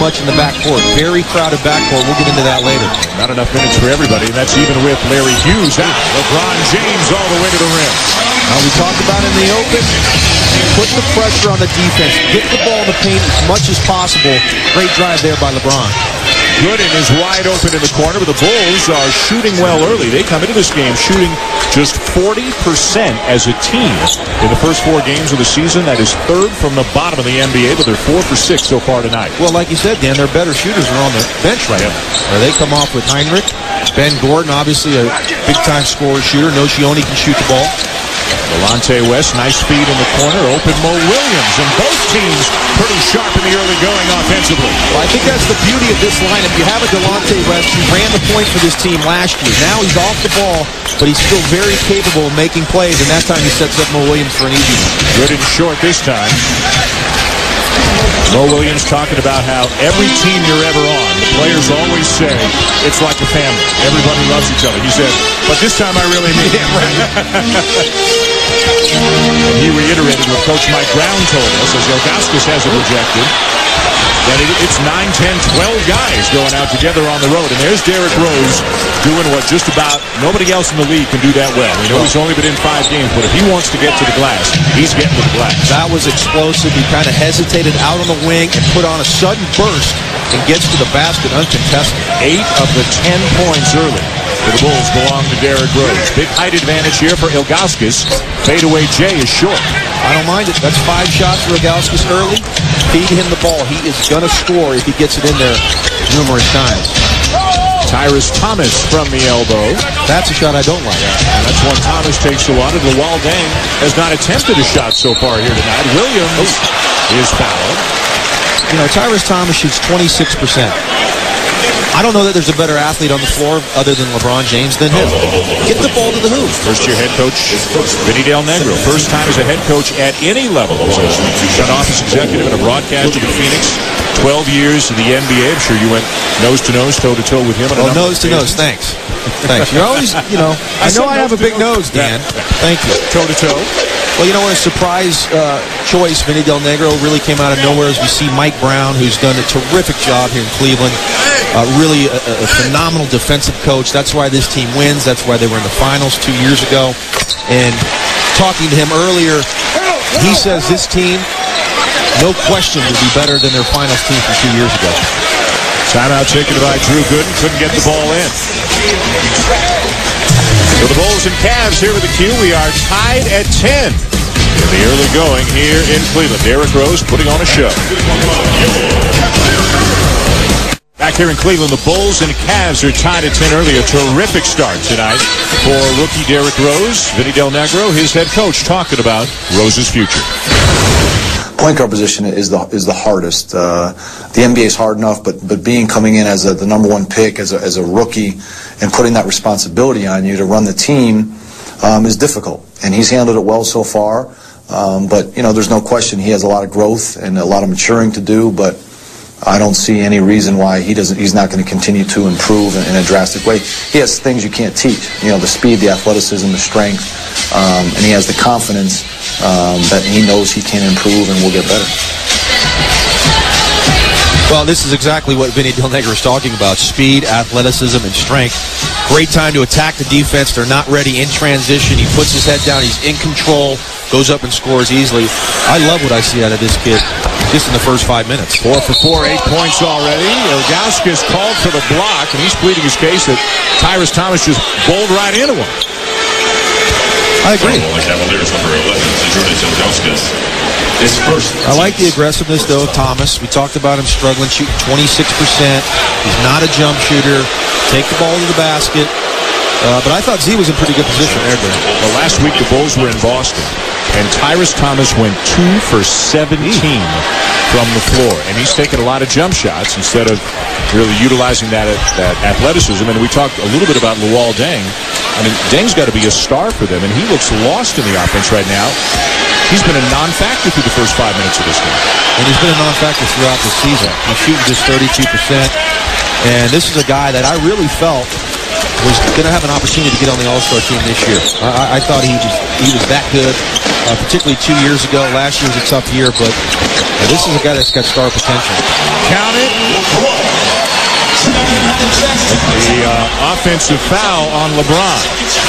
much in the backcourt. Very crowded backcourt. We'll get into that later. Not enough minutes for everybody, and that's even with Larry Hughes out. LeBron James all the way to the rim. Now, we talked about in the open, put the pressure on the defense. Get the ball in the paint as much as possible. Great drive there by LeBron. Gooden is wide open in the corner, but the Bulls are shooting well early. They come into this game shooting just 40% as a team in the first 4 games of the season. That is third from the bottom of the NBA, but they're 4 for 6 so far tonight. Well, like you said, Dan, their better shooters are on the bench right now. They come off with Heinrich. Ben Gordon, obviously a big-time scorer shooter. Nocioni can shoot the ball. Delonte West, nice feed in the corner. Open Mo Williams, and both teams pretty sharp in the early going offensively. Well, I think that's the beauty of this lineup. You have a Delonte West who ran the point for this team last year. Now he's off the ball, but he's still very capable of making plays, and that time he sets up Mo Williams for an easy one. Good and short this time. Mo Williams talking about how every team you're ever on, the players always say, it's like a family. Everybody loves each other. He said, but this time I really mean it. He reiterated what Coach Mike Brown told us, as Ilgauskas has it projected, that it's 9, 10, 12 guys going out together on the road. And there's Derrick Rose doing what just about nobody else in the league can do that well. We know he's only been in 5 games, but if he wants to get to the glass, he's getting to the glass. That was explosive. He kind of hesitated out on the wing and put on a sudden burst and gets to the basket uncontested. 8 of the 10 points early for the Bulls belong to Derrick Rose. Big height advantage here for Ilgauskas. Fadeaway J is short. I don't mind it. That's 5 shots for Ilgauskas early. Feed him the ball. He is going to score if he gets it in there numerous times. Tyrus Thomas from the elbow. That's a shot I don't like. And that's one Thomas takes a lot of. Luol Deng has not attempted a shot so far here tonight. Williams is fouled. You know, Tyrus Thomas shoots 26%. I don't know that there's a better athlete on the floor other than LeBron James than him. Get the ball to the hoop. First-year head coach Vinny Del Negro. First time as a head coach at any level. As a front office executive and a broadcaster in Phoenix. 12 years in the NBA. I'm sure you went nose-to-nose, toe-to-toe with him. Nose-to-nose. Thanks. Thanks. You're always, you know, I know I have a big nose, Dan. Thank you. Toe-to-toe. Well, you know what, a surprise choice, Vinny Del Negro, really came out of nowhere as we see Mike Brown, who's done a terrific job here in Cleveland. Really a phenomenal defensive coach. That's why this team wins. That's why they were in the finals 2 years ago. And talking to him earlier, he says this team, no question, will be better than their finals team from 2 years ago. Timeout taken by Drew Gooden. Couldn't get the ball in. So the Bulls and Cavs here with the cue. We are tied at 10 in the early going here in Cleveland. Derrick Rose putting on a show. Back here in Cleveland, the Bulls and Cavs are tied at 10 early. A terrific start tonight for rookie Derrick Rose. Vinny Del Negro, his head coach, talking about Rose's future. Point guard position is the hardest. The NBA is hard enough, but coming in as the number 1 pick as a rookie and putting that responsibility on you to run the team is difficult. And he's handled it well so far. But you know, there's no question he has a lot of growth and a lot of maturing to do. But I don't see any reason why he's not going to continue to improve in a drastic way. He has things you can't teach. You know, the speed, the athleticism, the strength, and he has the confidence that he knows he can improve and will get better. Well, this is exactly what Vinny Del Negro is talking about. Speed, athleticism, and strength. Great time to attack the defense. They're not ready in transition. He puts his head down. He's in control. Goes up and scores easily. I love what I see out of this kid just in the first 5 minutes. 4 for 4, 8 points already. Ilgauskas called for the block, and he's pleading his case that Tyrus Thomas just bowled right into him. I agree. The Cavaliers number 11, Zydrunas Ilgauskas. I like the aggressiveness, though, of Thomas. We talked about him struggling, shooting 26%. He's not a jump shooter. Take the ball to the basket. But I thought Z was in pretty good position there. Well, last week the Bulls were in Boston, and Tyrus Thomas went 2 for 17 from the floor. And he's taken a lot of jump shots instead of really utilizing that athleticism. And we talked a little bit about Luol Deng. I mean, Deng's got to be a star for them, and he looks lost in the offense right now. He's been a non-factor through the first 5 minutes of this game. And he's been a non-factor throughout the season. He's shooting just 32%. And this is a guy that I really felt was going to have an opportunity to get on the All-Star team this year. I thought he was that good, particularly 2 years ago. Last year was a tough year, but this is a guy that's got star potential. Count it. The offensive foul on LeBron.